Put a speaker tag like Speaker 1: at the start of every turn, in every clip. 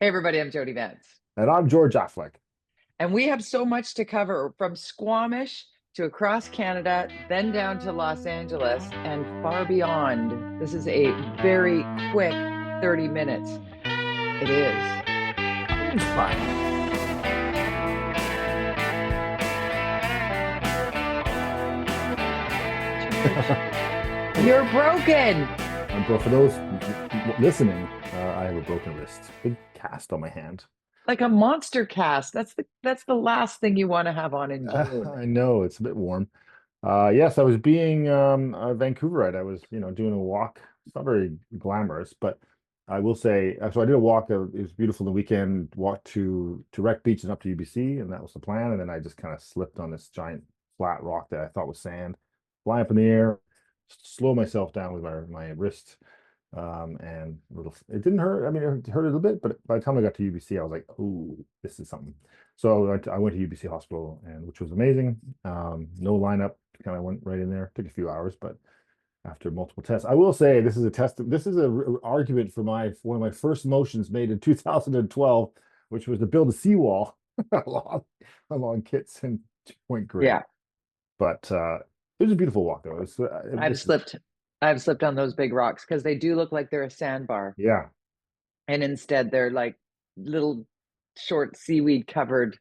Speaker 1: Hey everybody, I'm Jody-Vance.
Speaker 2: And I'm George-Affleck.
Speaker 1: And we have so much to cover from Squamish to across Canada, then down to Los Angeles and far beyond. This is a very quick 30 minutes. It is.
Speaker 2: UnSpun.
Speaker 1: George, you're broken.
Speaker 2: For those listening, I have a broken wrist, big cast on my hand.
Speaker 1: Like a monster cast. That's the last thing you want to have on in June.
Speaker 2: I know it's a bit warm. Yes, I was being a Vancouverite. I was, doing a walk. It's not very glamorous, but I will say, so I did a walk. It was beautiful the weekend. Walked to Wreck Beach and up to UBC, and that was the plan. And then I just kind of slipped on this giant flat rock that I thought was sand, fly up in the air, slow myself down with my wrist. And it didn't hurt. I mean, it hurt a little bit, but by the time I got to UBC, I was like, "Oh, this is something." So I went to UBC Hospital, and which was amazing. No lineup, kind of went right in there. Took a few hours, but after multiple tests, I will say this is a test. This is a argument for one of my first motions made in 2012, which was to build a seawall along Kitts and Point Grey.
Speaker 1: Yeah,
Speaker 2: But it was a beautiful walk, though.
Speaker 1: I've slipped. I've slipped on those big rocks because they do look like they're a sandbar.
Speaker 2: Yeah,
Speaker 1: And instead they're like little short seaweed covered,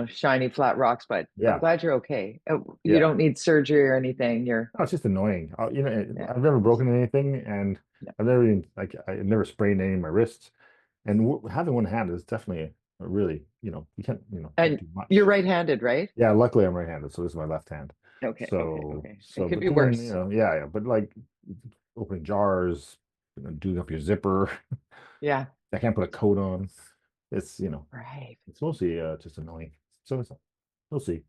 Speaker 1: shiny flat rocks. But I'm
Speaker 2: yeah.
Speaker 1: glad you're okay. You
Speaker 2: Yeah.
Speaker 1: don't need surgery or anything. You're
Speaker 2: Oh, it's just annoying.
Speaker 1: Yeah,
Speaker 2: I've never broken anything, and
Speaker 1: no.
Speaker 2: I've never even I've never sprained any of my wrists. And having one hand is definitely a really, you can't
Speaker 1: And
Speaker 2: do
Speaker 1: you're
Speaker 2: much.
Speaker 1: right-handed, right?
Speaker 2: Yeah, luckily I'm right-handed, so this is my left hand.
Speaker 1: Okay, okay,
Speaker 2: So,
Speaker 1: okay. It
Speaker 2: so,
Speaker 1: could
Speaker 2: but
Speaker 1: be
Speaker 2: then,
Speaker 1: worse.
Speaker 2: yeah, yeah, but like opening jars, doing up your zipper.
Speaker 1: Yeah,
Speaker 2: I can't put a coat on. It's,
Speaker 1: right.
Speaker 2: it's mostly just annoying. So we'll see.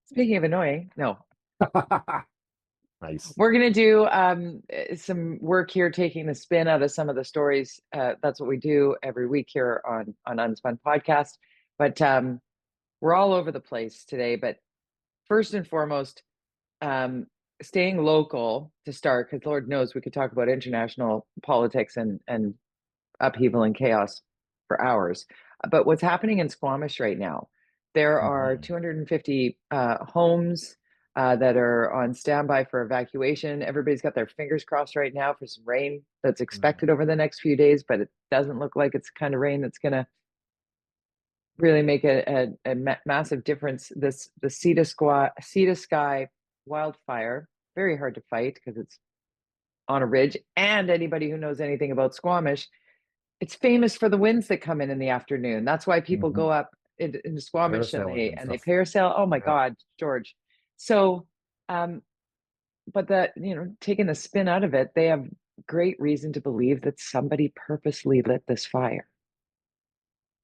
Speaker 1: Speaking of annoying, no,
Speaker 2: Nice.
Speaker 1: we're gonna do some work here, taking the spin out of some of the stories. That's what we do every week here on Unspun Podcast. But we're all over the place today. But first and foremost, um, staying local to start, because Lord knows we could talk about international politics and upheaval and chaos for hours. But what's happening in Squamish right now? There are
Speaker 2: Mhm.
Speaker 1: 250 homes that are on standby for evacuation. Everybody's got their fingers crossed right now for some rain that's expected
Speaker 2: Mhm.
Speaker 1: over the next few days, but it doesn't look like it's the kind of rain that's going to really make a massive difference. The sea to sky wildfire, very hard to fight because it's on a ridge. And anybody who knows anything about Squamish, it's famous for the winds that come in the afternoon. That's why people
Speaker 2: Mhm.
Speaker 1: go up into Squamish and
Speaker 2: Parasailing and
Speaker 1: they
Speaker 2: stuff.
Speaker 1: parasail. Oh my
Speaker 2: Yeah.
Speaker 1: God, George. So, um, but that taking the spin out of it, they have great reason to believe that somebody purposely lit this fire.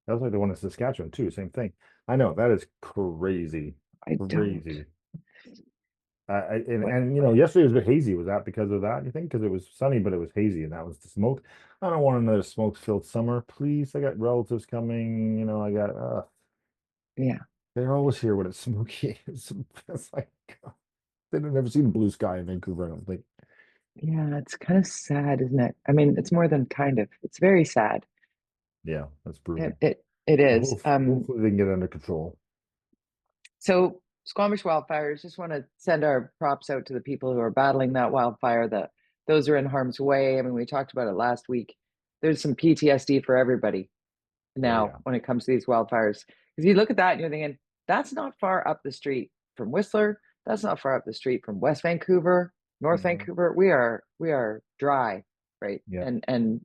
Speaker 2: That was like the one in Saskatchewan too. Same thing. I know that is crazy,
Speaker 1: I don't.
Speaker 2: crazy. And
Speaker 1: What?
Speaker 2: yesterday was a bit hazy. Was that because of that? You think? Because it was sunny, but it was hazy, and that was the smoke. I don't want another smoke-filled summer, please. I got relatives coming. I got.
Speaker 1: Yeah.
Speaker 2: They're always here when it's smoky. It's like they've never seen blue sky in Vancouver. I don't think.
Speaker 1: Yeah, it's kind of sad, isn't it? I mean, it's more than kind of. It's very sad.
Speaker 2: Yeah, that's
Speaker 1: It
Speaker 2: brutal.
Speaker 1: it, it
Speaker 2: But
Speaker 1: is.
Speaker 2: hopefully they can get it under control.
Speaker 1: So Squamish wildfires, just want to send our props out to the people who are battling that wildfire, that those are in harm's way. I mean, we talked about it last week. There's some PTSD for everybody
Speaker 2: Oh
Speaker 1: now
Speaker 2: yeah.
Speaker 1: when it comes to these wildfires. Because you look at that and you're thinking, that's not far up the street from Whistler. That's not far up the street from West Vancouver, North
Speaker 2: Mhm.
Speaker 1: Vancouver. We are dry, right?
Speaker 2: Yeah.
Speaker 1: And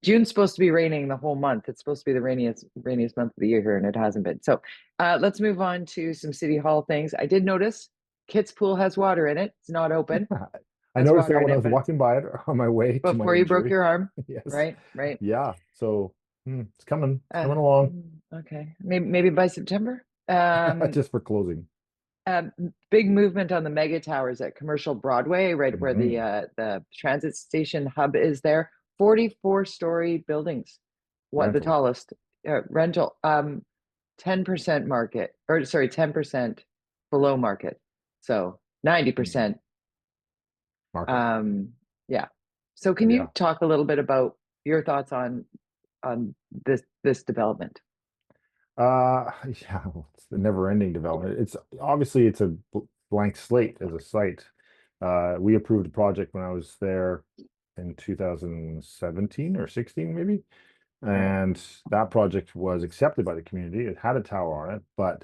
Speaker 1: June's supposed to be raining the whole month. It's supposed to be the rainiest month of the year here, and it hasn't been. So let's move on to some city hall things. I did notice Kit's pool has water in it. It's not open.
Speaker 2: I
Speaker 1: Has
Speaker 2: noticed
Speaker 1: water
Speaker 2: that
Speaker 1: in
Speaker 2: when I
Speaker 1: it,
Speaker 2: was
Speaker 1: but it's
Speaker 2: walking by it on my way to my
Speaker 1: before you broke
Speaker 2: injury.
Speaker 1: your arm,
Speaker 2: Yes.
Speaker 1: right? Right.
Speaker 2: Yeah. So it's coming. It's
Speaker 1: Uh,
Speaker 2: coming along.
Speaker 1: okay. Maybe by September.
Speaker 2: Just for closing.
Speaker 1: Um, Big movement on the mega towers at Commercial-Broadway, right where the
Speaker 2: Mhm.
Speaker 1: transit station hub is there. 44-story buildings. What the
Speaker 2: Rental
Speaker 1: tallest rental? 10% market, or sorry, 10% below market. So
Speaker 2: Mhm.
Speaker 1: 90%.
Speaker 2: Market.
Speaker 1: Um, yeah. So can you
Speaker 2: Yeah.
Speaker 1: talk a little bit about? your thoughts on this development?
Speaker 2: Yeah, well, it's the never-ending development. It's obviously it's a blank slate as a site. We approved a project when I was there in 2017 or 16, maybe.
Speaker 1: Right.
Speaker 2: And that project was accepted by the community. It had a tower on it, but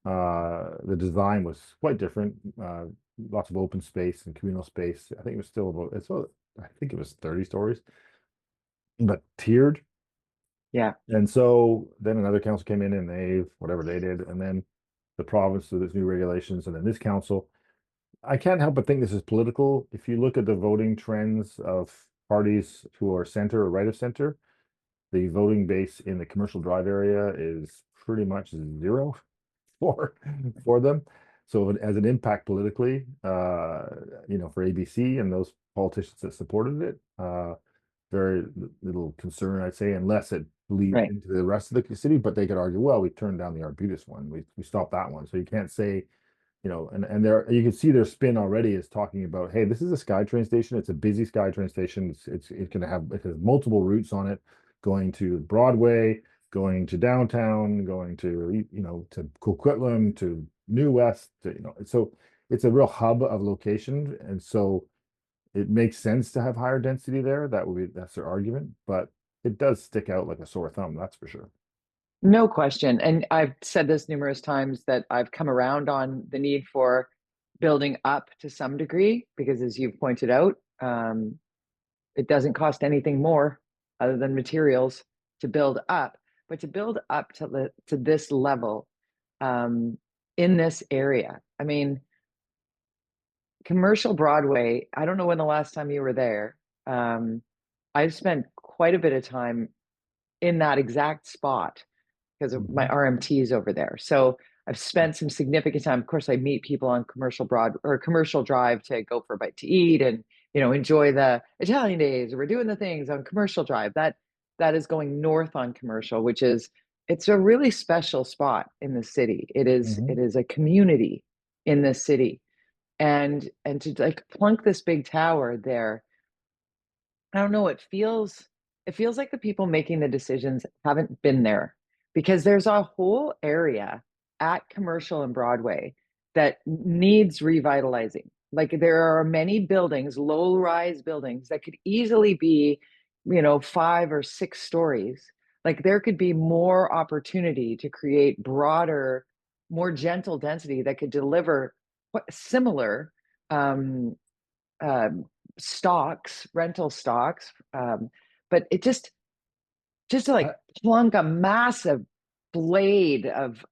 Speaker 2: the design was quite different. Lots of open space and communal space. I think it was still about, I think it was 30 stories, but tiered.
Speaker 1: Yeah.
Speaker 2: And so then another council came in and whatever they did, and then the province with its new regulations, and then this council. I can't help but think this is political. If you look at the voting trends of parties who are center or right of center, the voting base in the commercial drive area is pretty much zero for for them. So as an impact politically, for ABC and those politicians that supported it, very little concern, I'd say, unless it bleeds
Speaker 1: Right.
Speaker 2: into the rest of the city. But they could argue, well, we turned down the Arbutus one, we stopped that one, so you can't say, and there you can see their spin already is talking about, hey, this is a SkyTrain station. It's a busy SkyTrain station. It has multiple routes on it, going to Broadway, going to downtown, going to to Coquitlam, to New West, so it's a real hub of location, and so it makes sense to have higher density there. That's their argument, but it does stick out like a sore thumb, that's for sure.
Speaker 1: No question. And I've said this numerous times that I've come around on the need for building up to some degree, because as you've pointed out, it doesn't cost anything more other than materials to build up. But to build up to this level um, in this area, I mean, Commercial-Broadway, I don't know when the last time you were there. Um, I've spent quite a bit of time in that exact spot because of my
Speaker 2: Mhm.
Speaker 1: RMTs over there. So I've spent some significant time. Of course, I meet people on Commercial Drive to go for a bite to eat and enjoy the Italian days. We're doing the things on Commercial Drive. That is going north on Commercial, which is it's a really special spot in the city. It
Speaker 2: Mhm.
Speaker 1: is a community in the city, and to like plunk this big tower there, I don't know, it feels like the people making the decisions haven't been there, because there's a whole area at Commercial and Broadway that needs revitalizing. Like there are many buildings, low-rise buildings that could easily be, 5 or 6 stories. Like there could be more opportunity to create broader, more gentle density that could deliver what similar um, um, rental stocks. But it just to like plunk a massive blade of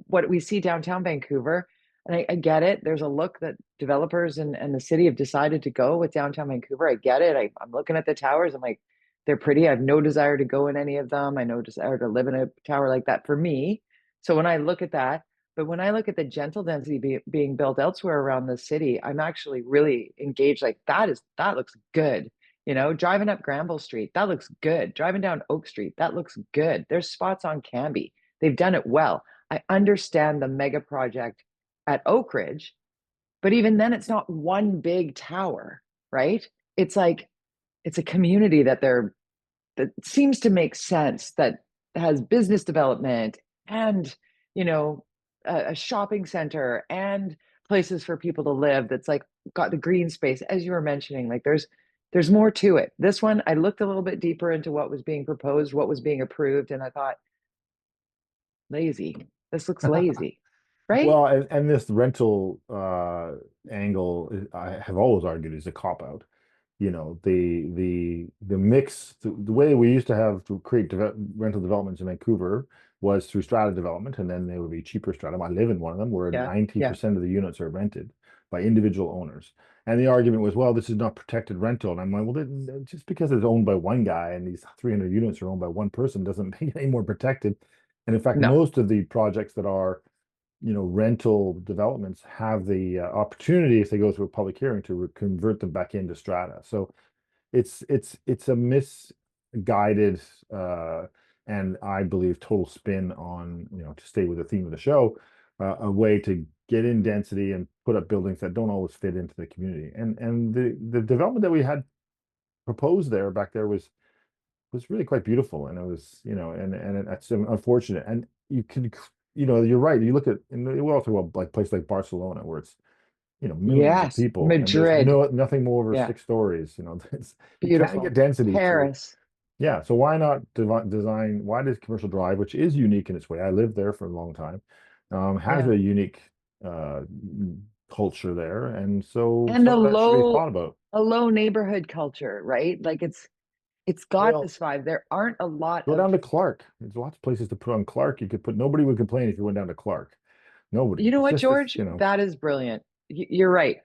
Speaker 1: what we see downtown Vancouver. And I get it. There's a look that developers and the city have decided to go with downtown Vancouver. I get it. I'm looking at the towers. I'm like, they're pretty. I have no desire to go in any of them. I no desire to live in a tower like that for me. So when I look at that, but when I look at the gentle density being built elsewhere around the city, I'm actually really engaged. Like that looks good. Driving up Granville Street, that looks good. Driving down Oak Street, that looks good. There's spots on Cambie. They've done it well. I understand the mega project at Oak Ridge, but even then, it's not one big tower, right? It's like it's a community that seems to make sense, that has business development and you know a shopping center and places for people to live, that's like got the green space as you were mentioning. Like there's more to it. This one, I looked a little bit deeper into what was being proposed, what was being approved, and I thought, lazy. This looks lazy, right?
Speaker 2: Well, and this rental angle, I have always argued, is a cop out. The mix, the way we used to have to create rental developments in Vancouver was through strata development, and then they would be cheaper strata. I live in one of them where
Speaker 1: Yeah, yeah.
Speaker 2: 90% of the units are rented by individual owners. And the argument was, well, this is not protected rental. And I'm like, well, just because it's owned by one guy and these 300 units are owned by one person doesn't make it any more protected. And in fact,
Speaker 1: No.
Speaker 2: most of the projects that are rental developments have the opportunity, if they go through a public hearing, to convert them back into strata. So it's a misguided and I believe total spin on, to stay with the theme of the show, a way to get in density and put up buildings that don't always fit into the community. And the development that we had proposed there back there was was really quite beautiful, and it was, it's unfortunate, and you can, you're right. You look at, and we all talk about like places like Barcelona, where it's, millions of
Speaker 1: Yes,
Speaker 2: people, and there's
Speaker 1: Madrid.
Speaker 2: nothing more over
Speaker 1: Yeah,
Speaker 2: 6 stories. You can get
Speaker 1: beautiful.
Speaker 2: density to,
Speaker 1: Paris.
Speaker 2: yeah. So why not design? Why does Commercial Drive, which is unique in its way? I lived there for a long time, has
Speaker 1: Yeah.
Speaker 2: a unique uh, culture there, and so
Speaker 1: And
Speaker 2: some of that should be thought about.
Speaker 1: a low neighborhood culture, right? Like it's got
Speaker 2: Well,
Speaker 1: this vibe. There aren't a lot
Speaker 2: go
Speaker 1: of,
Speaker 2: down to Clark. There's lots of places to put on Clark. You could put, nobody would complain if you went down to Clark. Nobody.
Speaker 1: you know
Speaker 2: It's
Speaker 1: what,
Speaker 2: just this,
Speaker 1: George? That is brilliant. You're right.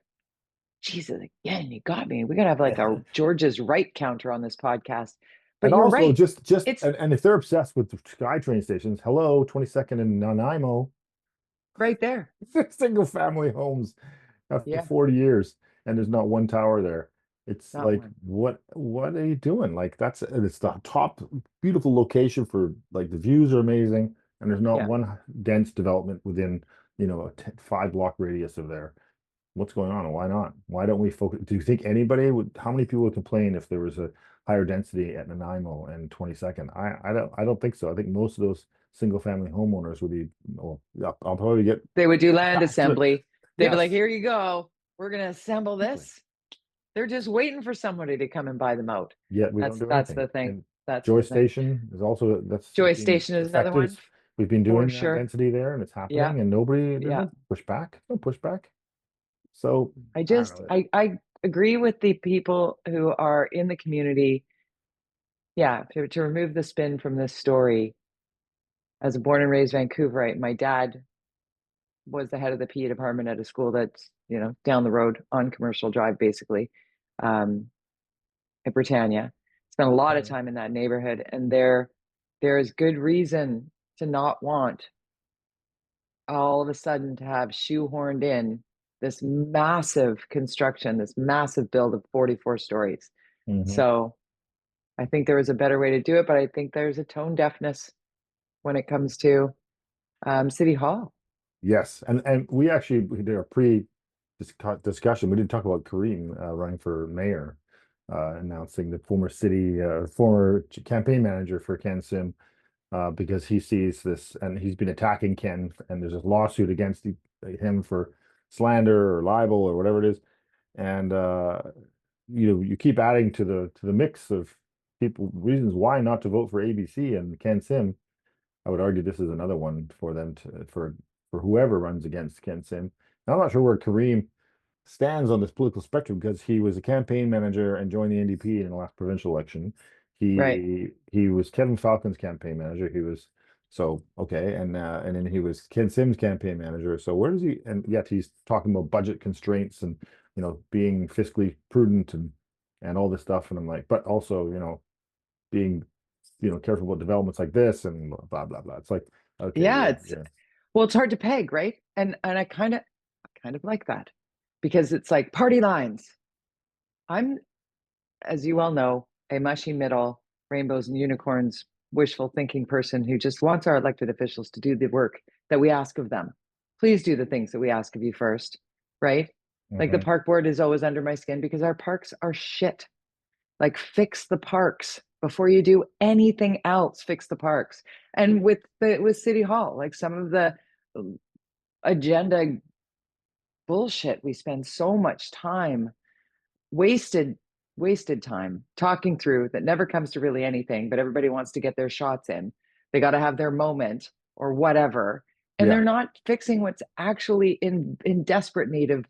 Speaker 1: Jesus, again, you got me. We gotta have like a
Speaker 2: yeah.
Speaker 1: George's right counter on this podcast. But
Speaker 2: And
Speaker 1: you're
Speaker 2: also
Speaker 1: right.
Speaker 2: just
Speaker 1: It's
Speaker 2: and if they're obsessed with the SkyTrain stations, hello, 22nd and Nanaimo,
Speaker 1: right there.
Speaker 2: single family homes after
Speaker 1: Yeah,
Speaker 2: 40 years, and there's not one tower there. It's
Speaker 1: not
Speaker 2: like,
Speaker 1: one.
Speaker 2: what are you doing? Like, it's the top beautiful location for, like, the views are amazing, and there's not
Speaker 1: Yeah.
Speaker 2: one dense development within, a 5 block radius of there. What's going on, and why not? Why don't we focus? Do you think anybody would? How many people would complain if there was a higher density at Nanaimo and 22nd? I don't think so. I think most of those single family homeowners would be, well, yeah, I'll probably get
Speaker 1: They would do land
Speaker 2: attacked.
Speaker 1: assembly. They'd be like,
Speaker 2: Yes,
Speaker 1: here you go. We're gonna assemble
Speaker 2: exactly.
Speaker 1: this. They're just waiting for somebody to come and buy them out.
Speaker 2: Yet we don't do
Speaker 1: That's
Speaker 2: anything.
Speaker 1: the thing.
Speaker 2: And
Speaker 1: That's
Speaker 2: Joy
Speaker 1: the thing.
Speaker 2: Station is also, that's
Speaker 1: Joy
Speaker 2: been
Speaker 1: Station is another one
Speaker 2: effective. We've been
Speaker 1: for
Speaker 2: doing that
Speaker 1: sure.
Speaker 2: density there, and it's
Speaker 1: Yeah,
Speaker 2: happening, and there's
Speaker 1: yeah.
Speaker 2: no pushback, no pushback. So I don't know.
Speaker 1: I agree with the people who are in the community. Yeah, to remove the spin from this story. As a born and raised Vancouverite, my dad was the head of the PE department at a school that's, down the road on Commercial Drive, basically, um, at Britannia. Spent a lot of
Speaker 2: Mhm.
Speaker 1: time in that neighborhood, and there is good reason to not want all of a sudden to have shoehorned in this massive construction, this massive build of 44 stories.
Speaker 2: Mhm.
Speaker 1: So I think there was a better way to do it, but I think there's a tone deafness when it comes to City Hall.
Speaker 2: Yes, and we did a discussion. We didn't talk about Kareem running for mayor, announcing the former campaign manager for Ken Sim, because he sees this, and he's been attacking Ken, and there's this lawsuit against him for slander or libel or whatever it is, and you keep adding to the mix of people reasons why not to vote for ABC and Ken Sim. I would argue this is another one for them for whoever runs against Ken Sim. And I'm not sure where Kareem stands on this political spectrum, because he was a campaign manager and joined the NDP in the last provincial election.
Speaker 1: Right.
Speaker 2: He was Kevin-Falcon's campaign manager. He was, so okay, and then he was Ken Sim's campaign manager. So where does he? And yet he's talking about budget constraints and, being fiscally prudent and all this stuff. And I'm like, but also, being, careful about developments like this and blah blah blah. It's like, okay,
Speaker 1: Yeah,
Speaker 2: you're
Speaker 1: it's
Speaker 2: yeah.
Speaker 1: well, it's hard to peg, right? And I kind of like that because it's like party lines. I'm, as you well know, a mushy middle, rainbows and unicorns, wishful thinking person who just wants our elected officials to do the work that we ask of them. Please do the things that we ask of you first, right? Like the
Speaker 2: Mhm.
Speaker 1: park board is always under my skin because our parks are shit. Like fix the parks before you do anything else. Fix the parks. And with City Hall, like some of the agenda bullshit, we spend so much time wasted wasted time talking through that never comes to really anything, but everybody wants to get their shots in. They got to have their moment or whatever, and
Speaker 2: Yeah.
Speaker 1: they're not fixing what's actually in desperate need of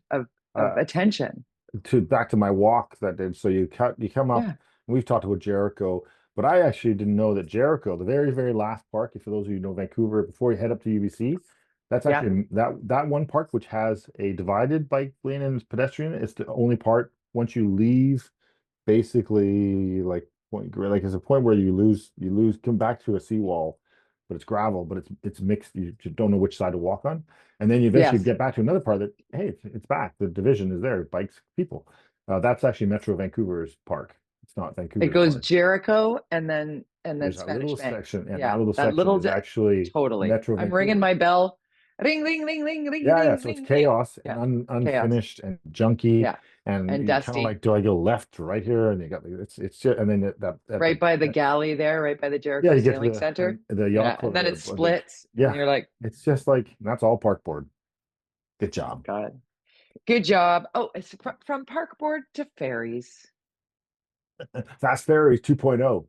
Speaker 2: Uh,
Speaker 1: attention.
Speaker 2: to back to my walk that day. So you come up.
Speaker 1: Yeah,
Speaker 2: We've talked about Jericho, but I actually didn't know that Jericho, the very very last park, for those of you who know Vancouver, before you head up to UBC, that's
Speaker 1: yeah,
Speaker 2: actually that one park which has a divided bike lane and pedestrian. It's the only part once you leave, basically, like point, like there's a point where you lose come back to a seawall, but it's gravel, but it's mixed. You just don't know which side to walk on, and then you eventually
Speaker 1: yes.
Speaker 2: get back to another part that, hey, it's back. The division is there, bikes, people. That's actually Metro Vancouver's park. It's not
Speaker 1: It
Speaker 2: Vancouver's
Speaker 1: goes
Speaker 2: park.
Speaker 1: Jericho and then
Speaker 2: There's a
Speaker 1: Spanish
Speaker 2: little
Speaker 1: Bank.
Speaker 2: section, and that
Speaker 1: Yeah,
Speaker 2: little
Speaker 1: that
Speaker 2: section
Speaker 1: little
Speaker 2: is actually
Speaker 1: totally.
Speaker 2: Metro
Speaker 1: I'm ringing
Speaker 2: Vancouver.
Speaker 1: my bell. Ring, ring, ring, ring, ring,
Speaker 2: Yeah, yeah.
Speaker 1: ring,
Speaker 2: So it's
Speaker 1: ring, ring.
Speaker 2: chaos and
Speaker 1: Yeah, chaos.
Speaker 2: unfinished and junky.
Speaker 1: Yeah,
Speaker 2: and
Speaker 1: and
Speaker 2: you kind of
Speaker 1: dusty.
Speaker 2: like, do I go left or right here? And you got it's just, and then at
Speaker 1: Right by the galley there, right by the
Speaker 2: yeah,
Speaker 1: Jericho
Speaker 2: you get to
Speaker 1: Sailing Center.
Speaker 2: the yacht
Speaker 1: Yeah,
Speaker 2: club
Speaker 1: and then
Speaker 2: there,
Speaker 1: it
Speaker 2: but
Speaker 1: splits, and
Speaker 2: yeah,
Speaker 1: you're like,
Speaker 2: it's just like that's all park board. Good job.
Speaker 1: God, good job. Oh, it's from park board to ferries.
Speaker 2: Fast Ferries 2.0.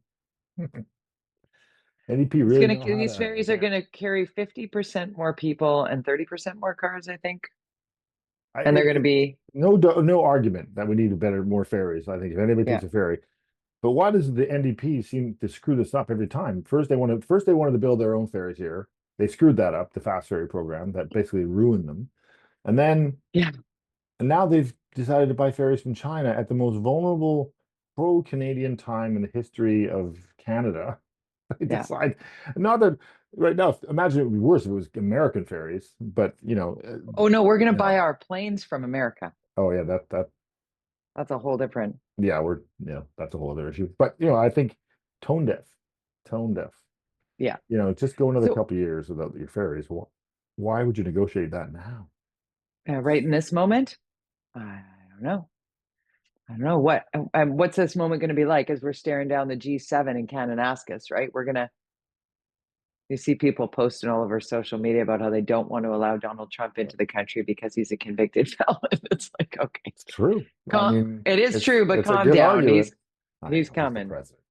Speaker 2: NDP
Speaker 1: It's
Speaker 2: really
Speaker 1: gonna
Speaker 2: know how
Speaker 1: these
Speaker 2: to.
Speaker 1: ferries are gonna carry 50% more people and 30% more cars, I think. And they're gonna be,
Speaker 2: No argument that we need more ferries. I think if anybody
Speaker 1: yeah,
Speaker 2: takes a ferry, but why does the NDP seem to screw this up every time? First they wanted to build their own ferries here. They screwed that up, the fast ferry program that basically ruined them. And then
Speaker 1: yeah,
Speaker 2: and now they've decided to buy ferries from China at the most vulnerable pro-Canadian time in the history of Canada. They
Speaker 1: yeah.
Speaker 2: decide not that right now. Imagine it would be worse if it was American ferries, but
Speaker 1: Oh no, we're gonna
Speaker 2: you
Speaker 1: buy
Speaker 2: know.
Speaker 1: our planes from America.
Speaker 2: Oh yeah, that
Speaker 1: That's a whole different.
Speaker 2: yeah, that's a whole other issue. But I think tone deaf, tone deaf.
Speaker 1: Yeah.
Speaker 2: Just go another
Speaker 1: So
Speaker 2: couple of years without your ferries. Why would you negotiate that now?
Speaker 1: right in this moment, I don't know. I don't know what's this moment going to be like as we're staring down the G7 in Kananaskis, right? You see people posting all over social media about how they don't want to allow Donald Trump into the country because he's a convicted felon. It's like, okay,
Speaker 2: It's true. I
Speaker 1: calm.
Speaker 2: mean,
Speaker 1: It is true, but
Speaker 2: it's a
Speaker 1: calm
Speaker 2: good
Speaker 1: down.
Speaker 2: argument. I
Speaker 1: He's
Speaker 2: know he's the
Speaker 1: coming.
Speaker 2: president.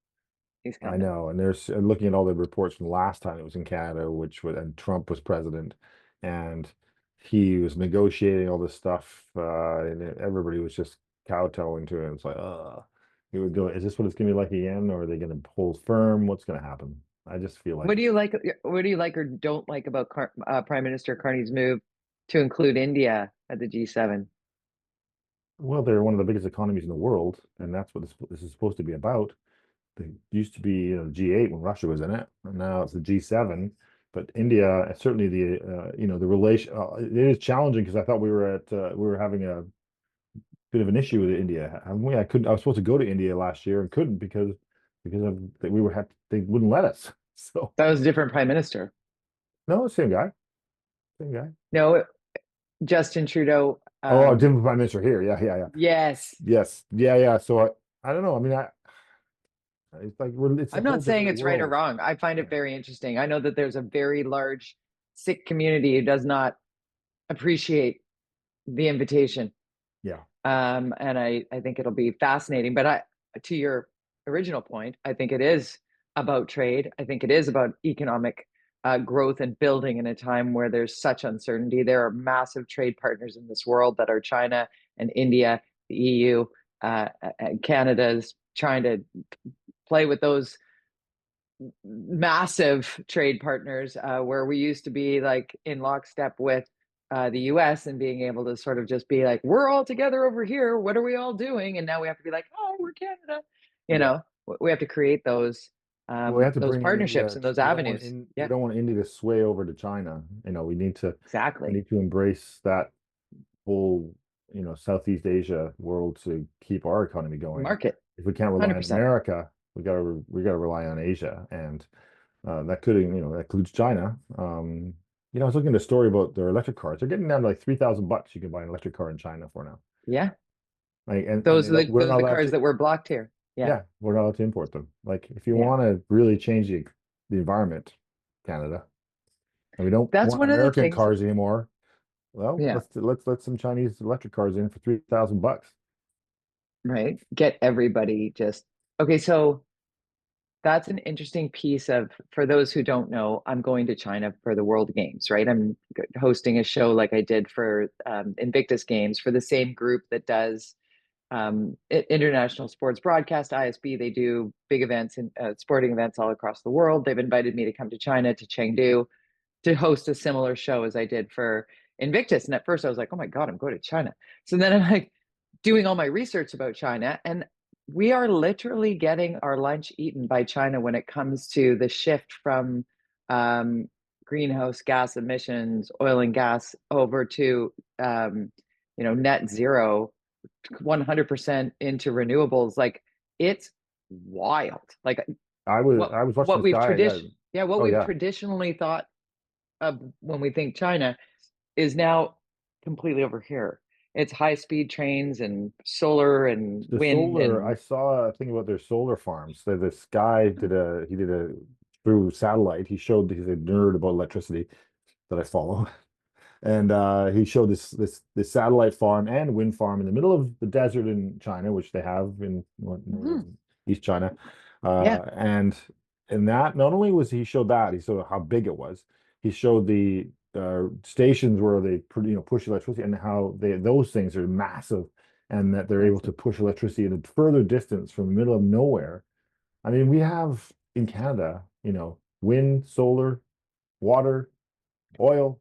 Speaker 1: He's
Speaker 2: I
Speaker 1: coming.
Speaker 2: know, and there's looking at all the reports from the last time it was in Canada, and Trump was president, and he was negotiating all this stuff, and everybody was just kowtowing to him. It's like, he would go, is this what it's gonna be like again, or are they gonna hold firm? What's gonna happen? I just feel
Speaker 1: What
Speaker 2: like,
Speaker 1: do you like? What do you like or don't like about Prime Minister Carney's move to include India at the G7?
Speaker 2: well, they're one of the biggest economies in the world, and that's what this is supposed to be about. It used to be G8 when Russia was in it, and now it's the G7. But India, certainly the relation, it is challenging because I thought we were having a bit of an issue with India, haven't we? I was supposed to go to India last year and couldn't because of that they wouldn't let us. So
Speaker 1: That was a different prime minister.
Speaker 2: no, same guy, same guy.
Speaker 1: No, Justin Trudeau.
Speaker 2: Oh, different prime minister here. Yeah, yeah, yeah.
Speaker 1: Yes.
Speaker 2: Yes, yeah, yeah. So I don't know. I mean, it's like it's a
Speaker 1: I'm
Speaker 2: whole
Speaker 1: not saying
Speaker 2: different
Speaker 1: it's right or
Speaker 2: world.
Speaker 1: wrong. I find it
Speaker 2: Yeah,
Speaker 1: very interesting. I know that there's a very large Sikh community who does not appreciate the invitation.
Speaker 2: yeah,
Speaker 1: And I think it'll be fascinating. But to your original point, I think it is about trade. I think it is about economic growth and building in a time where there's such uncertainty. There are massive trade partners in this world that are China and India, the EU, and Canada's trying to play with those massive trade partners where we used to be like in lockstep with the US and being able to sort of just be like, we're all together over here. What are we all doing? And now we have to be like, oh, we're Canada. You
Speaker 2: yeah.
Speaker 1: know, we have to create
Speaker 2: Well, we have to
Speaker 1: those
Speaker 2: bring in
Speaker 1: partnerships
Speaker 2: India.
Speaker 1: and those
Speaker 2: We
Speaker 1: avenues. Yeah,
Speaker 2: don't want India to sway over to China. We
Speaker 1: exactly.
Speaker 2: need to embrace that whole, Southeast Asia world to keep our economy going.
Speaker 1: Market,
Speaker 2: If we can't rely on
Speaker 1: 100%.
Speaker 2: America, we gotta rely on Asia, and that includes China. I was looking at a story about their electric cars. They're getting down to like $3,000. You can buy an electric car in China for now.
Speaker 1: Yeah.
Speaker 2: Like, and we're
Speaker 1: Those
Speaker 2: not
Speaker 1: are the
Speaker 2: allowed
Speaker 1: cars
Speaker 2: to.
Speaker 1: that were blocked here. Yeah.
Speaker 2: Yeah, we're not allowed to import them. Like, if you
Speaker 1: Yeah.
Speaker 2: want to really change the environment, Canada, and we don't
Speaker 1: That's
Speaker 2: want
Speaker 1: one of the
Speaker 2: American
Speaker 1: things.
Speaker 2: cars anymore, well,
Speaker 1: Yeah.
Speaker 2: let's let some Chinese electric cars in for $3,000.
Speaker 1: Right. Get everybody just okay. So that's an interesting piece of, for those who don't know, I'm going to China for the World Games, right? I'm hosting a show like I did for Invictus Games for the same group that does international sports broadcast, ISB. They do big events and sporting events all across the world. They've invited me to come to China, to Chengdu, to host a similar show as I did for Invictus. And at first I was like, oh my God, I'm going to China. So then I'm like doing all my research about China, and we are literally getting our lunch eaten by China when it comes to the shift from um, greenhouse gas emissions, oil and gas, over to net zero, 100% into renewables. Like, it's wild. Like
Speaker 2: I was watching
Speaker 1: what
Speaker 2: this
Speaker 1: we've
Speaker 2: guy. Yeah.
Speaker 1: what
Speaker 2: Oh
Speaker 1: we've
Speaker 2: yeah.
Speaker 1: traditionally thought of when we think China is now completely over here. it's high speed trains and solar and
Speaker 2: The
Speaker 1: wind
Speaker 2: solar, I
Speaker 1: and
Speaker 2: saw a thing about their solar farms. So this guy did a through satellite. He's a nerd about electricity that I follow. And he showed this satellite farm and wind farm in the middle of the desert in China, which they have in
Speaker 1: Mhm.
Speaker 2: northern East China.
Speaker 1: Yeah,
Speaker 2: And in that, not only was he showed that, he showed how big it was. He showed the stations where they push electricity and how those things are massive, and that they're able to
Speaker 1: massive.
Speaker 2: push electricity at a further distance from the middle of nowhere. I mean, we have in Canada, wind, solar, water, oil,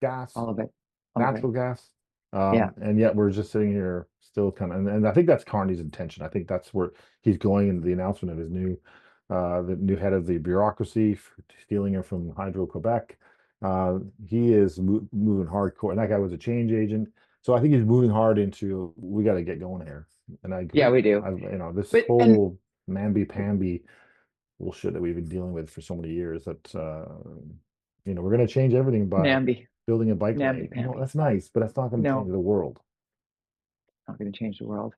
Speaker 2: gas,
Speaker 1: All of it. All of it.
Speaker 2: natural gas.
Speaker 1: Yeah.
Speaker 2: And yet we're just sitting here still kind of, and I think that's Carney's intention. I think that's where he's going in the announcement of his the new head of the bureaucracy, for stealing him from Hydro Quebec. He is moving hardcore, and that guy was a change agent. So I think he's moving hard into we got to get going here, and I
Speaker 1: Yeah,
Speaker 2: agree.
Speaker 1: we do.
Speaker 2: This
Speaker 1: But and
Speaker 2: whole mamby-pamby bullshit that we've been dealing with for so many years that we're going to change everything by
Speaker 1: Namby,
Speaker 2: building a bike
Speaker 1: namby
Speaker 2: lane.
Speaker 1: pamby.
Speaker 2: That's nice, but that's not going to change
Speaker 1: No,
Speaker 2: the world.
Speaker 1: not going to change the world.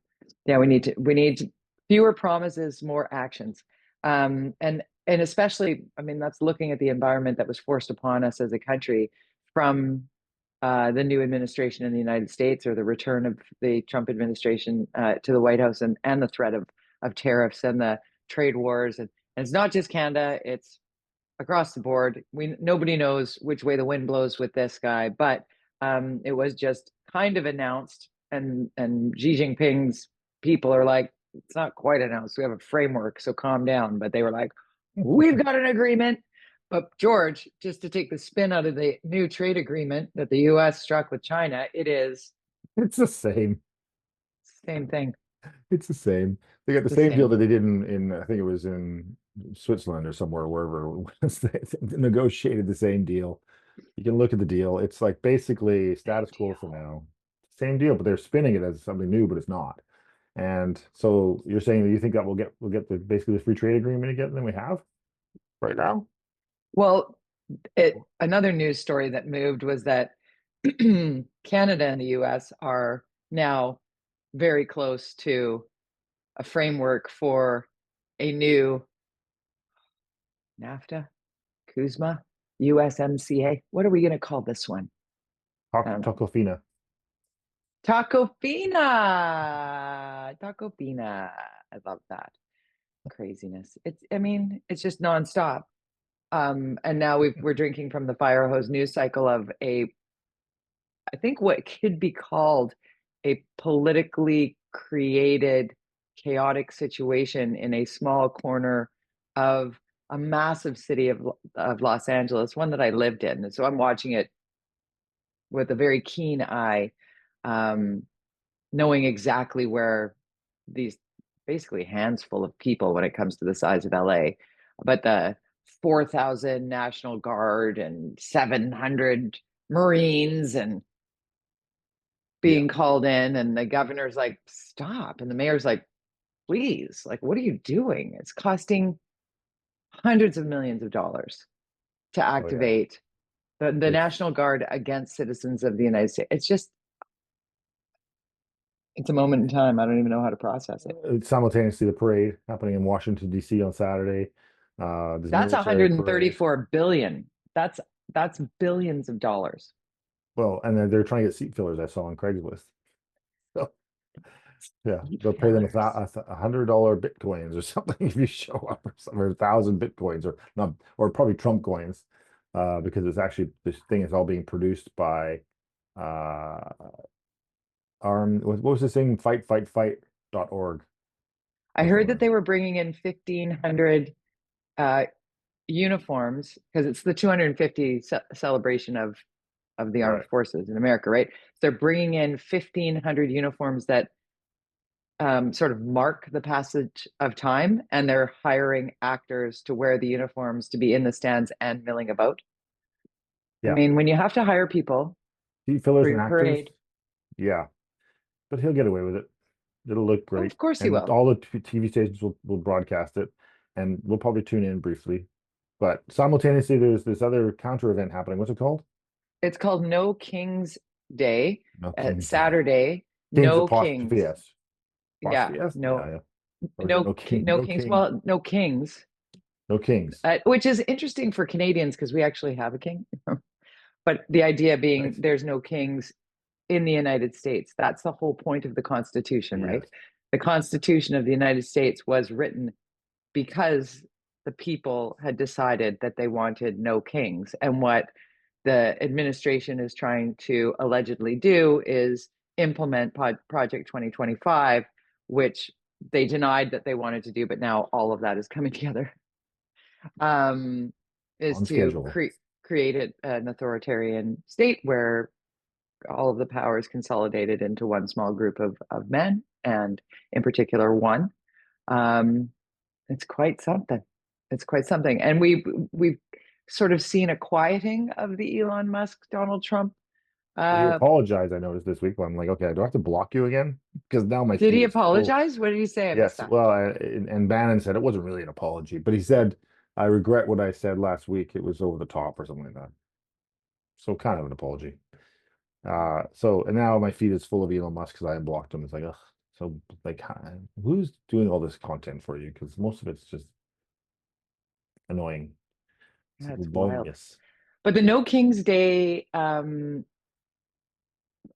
Speaker 1: Yeah, we need fewer promises, more actions. And especially, I mean, that's looking at the environment that was forced upon us as a country from the new administration in the United States, or the return of the Trump administration to the White House, and the threat of tariffs and the trade wars. And it's not just Canada, it's across the board. Nobody knows which way the wind blows with this guy, but it was just kind of announced, and Xi Jinping's people are like, it's not quite announced. We have a framework, so calm down. But they were like, we've got an agreement. But George, just to take the spin out of the new trade agreement that the U.S. struck with China, it is
Speaker 2: It's the same.
Speaker 1: the same thing.
Speaker 2: It's the same. They got the
Speaker 1: The
Speaker 2: same deal
Speaker 1: same.
Speaker 2: that they did in I think it was in Switzerland or somewhere, wherever it was. They negotiated the same deal. You can look at the deal. It's like basically
Speaker 1: Same
Speaker 2: status quo for
Speaker 1: deal.
Speaker 2: now. Same deal, but they're spinning it as something new, but it's not. And so you're saying that you think that we'll get basically the free trade agreement again than we have right now?
Speaker 1: Well, another news story that moved was that Canada and the US are now very close to a framework for a new NAFTA, Kuzma, USMCA. What are we going to call this one? I don't know.
Speaker 2: Tacofina.
Speaker 1: Tacofina. Tacofina. I love that craziness. I mean, it's just nonstop. And now we're drinking from the fire hose news cycle of I think what could be called a politically created chaotic situation in a small corner of a massive city of Los Angeles, one that I lived in. And so I'm watching it with a very keen eye, um, knowing exactly where these basically hands full of people when it comes to the size of LA, but the 4,000 National Guard and 700 Marines and
Speaker 2: Yeah.
Speaker 1: being called in, and the governor's like, stop. And the mayor's like, please, like, what are you doing? It's costing hundreds of millions of dollars to
Speaker 2: Oh yeah.
Speaker 1: activate the
Speaker 2: It's
Speaker 1: National Guard against citizens of the United States. It's a moment in time. I don't even know how to process it.
Speaker 2: it's simultaneously the parade happening in Washington, D.C. on Saturday. This
Speaker 1: That's
Speaker 2: military parade.
Speaker 1: 134 billion. That's billions of dollars.
Speaker 2: Well, and then they're trying to get seat fillers I saw on Craigslist. So yeah,
Speaker 1: Deep
Speaker 2: they'll pay them
Speaker 1: fillers.
Speaker 2: $100 bitcoins or something if you show up, or something, or 1,000 bitcoins, or not, or probably Trump coins, because it's actually this thing is all being produced by uh what was this thing? Fight.org
Speaker 1: I
Speaker 2: or
Speaker 1: heard that
Speaker 2: something.
Speaker 1: they were bringing in 1,500 uh, uniforms because it's the 250 celebration of the armed
Speaker 2: Right.
Speaker 1: forces in America, right? They're bringing in 1,500 uniforms that sort of mark the passage of time, and they're hiring actors to wear the uniforms to be in the stands and milling about. I
Speaker 2: Yeah.
Speaker 1: mean, when you have to hire people
Speaker 2: Seat
Speaker 1: for
Speaker 2: fillers and
Speaker 1: your
Speaker 2: actors.
Speaker 1: parade,
Speaker 2: Yeah. But he'll get away with it. It'll look
Speaker 1: oh,
Speaker 2: great.
Speaker 1: of course he
Speaker 2: And
Speaker 1: will.
Speaker 2: all the TV stations will broadcast it. And we'll probably tune in briefly. But simultaneously, there's this other counter event happening. What's it called?
Speaker 1: It's called No Kings
Speaker 2: No
Speaker 1: Day.
Speaker 2: Kings Day.
Speaker 1: Saturday,
Speaker 2: Kings
Speaker 1: no
Speaker 2: apostrophe
Speaker 1: kings.
Speaker 2: S.
Speaker 1: Yeah,
Speaker 2: Apostrophe S? Yeah,
Speaker 1: no,
Speaker 2: yeah. Or is it no king?
Speaker 1: no
Speaker 2: No
Speaker 1: kings.
Speaker 2: king.
Speaker 1: Well, no kings,
Speaker 2: No kings.
Speaker 1: which is interesting for Canadians because we actually have a king. But the idea being
Speaker 2: Nice.
Speaker 1: there's no kings in the United States. That's the whole point of the Constitution, right?
Speaker 2: Yes.
Speaker 1: The Constitution of the United States was written because the people had decided that they wanted no kings. And what the administration is trying to allegedly do is implement Project 2025, which they denied that they wanted to do, but now all of that is coming together. Um, is
Speaker 2: On
Speaker 1: to
Speaker 2: schedule.
Speaker 1: create an authoritarian state where all of the power is consolidated into one small group of men, and in particular one. Um, it's quite something. It's quite something. And we've sort of seen a quieting of the Elon Musk, Donald Trump.
Speaker 2: He
Speaker 1: Uh,
Speaker 2: apologized, I noticed this week, but I'm like, okay, do I have to block you again? Because now my
Speaker 1: did
Speaker 2: feed
Speaker 1: he
Speaker 2: is full.
Speaker 1: apologize? What did he say? I missed
Speaker 2: Yes,
Speaker 1: that.
Speaker 2: well, and Bannon said it wasn't really an apology, but he said, I regret what I said last week. It was over the top or something like that. So kind of an apology. And now my feed is full of Elon Musk because I unblocked him. It's like, ugh. So like, who's doing all this content for you? Because most of it's just annoying. It's
Speaker 1: That's wild.
Speaker 2: rebellious.
Speaker 1: But the No King's Day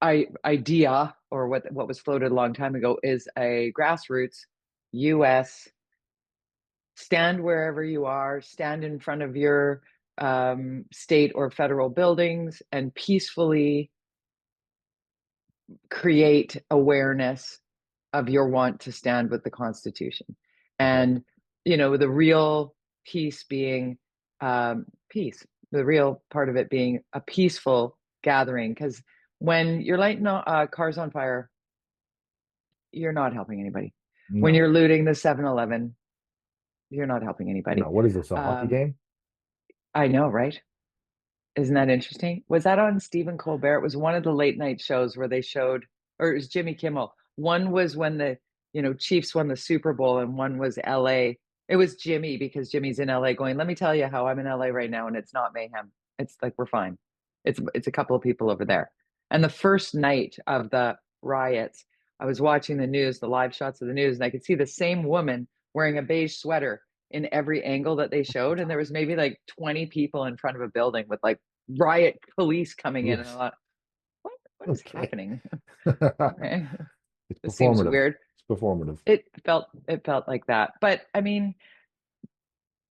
Speaker 1: idea, or what was floated a long time ago, is a grassroots U.S. stand wherever you are, stand in front of your state or federal buildings, and peacefully create awareness of your want to stand with the Constitution.
Speaker 2: Okay.
Speaker 1: And, the real peace being peace, the real part of it being a peaceful gathering. Because when you're lighting cars on fire, you're not helping anybody. When
Speaker 2: No,
Speaker 1: you're looting the 7-Eleven, you're not helping
Speaker 2: no.
Speaker 1: anybody.
Speaker 2: What is this? A hockey
Speaker 1: Um,
Speaker 2: game?
Speaker 1: I know, right? Isn't that interesting? Was that on Stephen Colbert? It was one of the late night shows where they showed, or it was Jimmy Kimmel. One was when the, Chiefs won the Super Bowl, and one was LA. It was Jimmy because Jimmy's in LA going, let me tell you how I'm in LA right now, and it's not mayhem. It's like we're fine. It's a couple of people over there. And the first night of the riots, I was watching the news, the live shots of the news, and I could see the same woman wearing a beige sweater in every angle that they showed. And there was maybe like 20 people in front of a building with like riot police coming in. And I
Speaker 2: Yes.
Speaker 1: thought, what is
Speaker 2: Okay.
Speaker 1: happening?
Speaker 2: It's
Speaker 1: Okay. This seems
Speaker 2: performative.
Speaker 1: weird.
Speaker 2: It's performative.
Speaker 1: It felt like that. But I mean,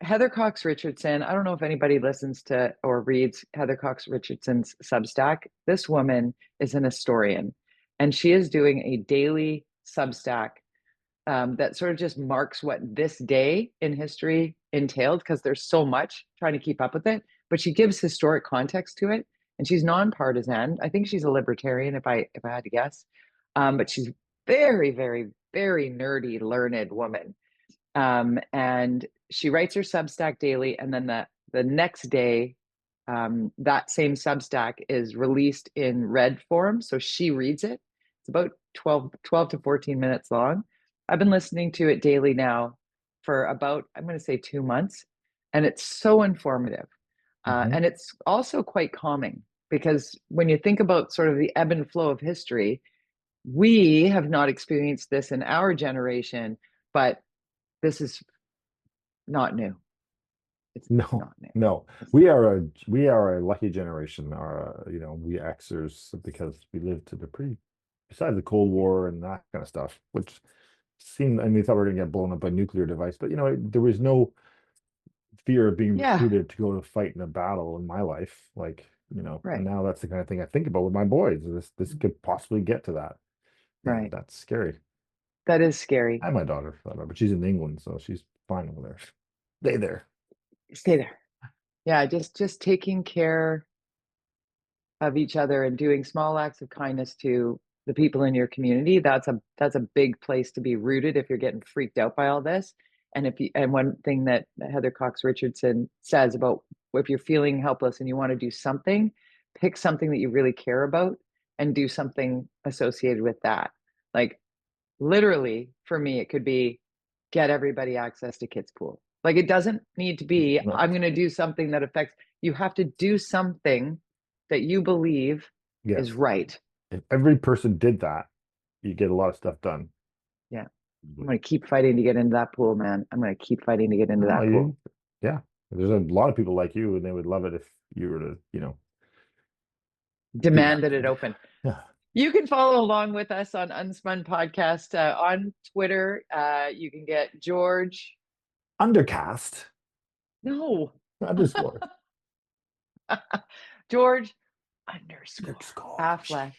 Speaker 1: Heather Cox Richardson, I don't know if anybody listens to or reads Heather Cox Richardson's Substack. This woman is an historian, and she is doing a daily Substack that sort of just marks what this day in history entailed, because there's so much trying to keep up with it. But she gives historic context to it, and she's nonpartisan. I think she's a libertarian, if I had to guess. But she's very, very, very nerdy, learned woman. And she writes her Substack daily, and then the next day, that same Substack is released in read form. So she reads it. It's about 12 to 14 minutes long. I've been listening to it daily now for about, I'm going to say 2 months, and it's so informative.
Speaker 2: Mhm.
Speaker 1: And it's also quite calming because when you think about sort of the ebb and flow of history, we have not experienced this in our generation, but this is not new. It's
Speaker 2: No,
Speaker 1: not new.
Speaker 2: no.
Speaker 1: It's
Speaker 2: We
Speaker 1: not.
Speaker 2: are a lucky generation. We Xers because we lived to the besides the Cold War and that kind of stuff, which seemed, and we thought we were gonna get blown up by nuclear device, but there was no fear of being
Speaker 1: Yeah,
Speaker 2: recruited to go to fight in a battle in my life. Like, and
Speaker 1: right,
Speaker 2: now that's the kind of thing I think about with my boys. This could possibly get to that. And
Speaker 1: right.
Speaker 2: that's scary.
Speaker 1: That is scary.
Speaker 2: And my daughter, but she's in England, so she's fine over there. Stay there.
Speaker 1: Stay there. Yeah, just taking care of each other and doing small acts of kindness to the people in your community. That's a big place to be rooted if you're getting freaked out by all this. And one thing that Heather Cox Richardson says about, if you're feeling helpless and you want to do something, pick something that you really care about and do something associated with that. Like, literally, for me, it could be get everybody access to kids pool. Like, it doesn't need to be
Speaker 2: No.
Speaker 1: I'm going to do something that affects, you have to do something that you believe is
Speaker 2: Yes.
Speaker 1: right.
Speaker 2: If every person did that, you get a lot of stuff done.
Speaker 1: Yeah. I'm going to keep fighting to get into that pool, man. I'm going to keep fighting to get into
Speaker 2: Oh,
Speaker 1: that pool.
Speaker 2: yeah. There's a lot of people like you, and they would love it if you were to, do that.
Speaker 1: Demanded it open.
Speaker 2: Yeah.
Speaker 1: You can follow along with us on Unspun Podcast on Twitter. You can get George.
Speaker 2: Undercast
Speaker 1: No,
Speaker 2: underscore
Speaker 1: George underscore
Speaker 2: underscore.
Speaker 1: Affleck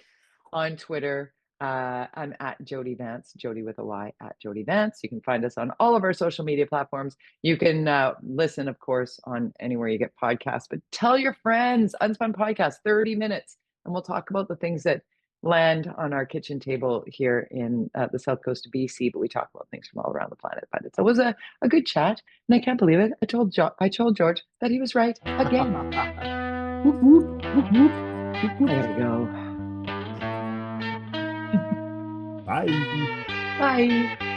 Speaker 1: on Twitter. I'm at jody-vance, Jody with a Y at jody-vance. You can find us on all of our social media platforms. You can listen, of course, on anywhere you get podcasts, but tell your friends, Unspun Podcast, 30 minutes, and we'll talk about the things that land on our kitchen table here in the south coast of BC, but we talk about things from all around the planet. But it was a good chat, and I can't believe it. I told George that he was right again.
Speaker 2: Whoop, whoop, whoop, whoop, whoop,
Speaker 1: I
Speaker 2: whoop.
Speaker 1: gotta go.
Speaker 2: Bye.
Speaker 1: Bye.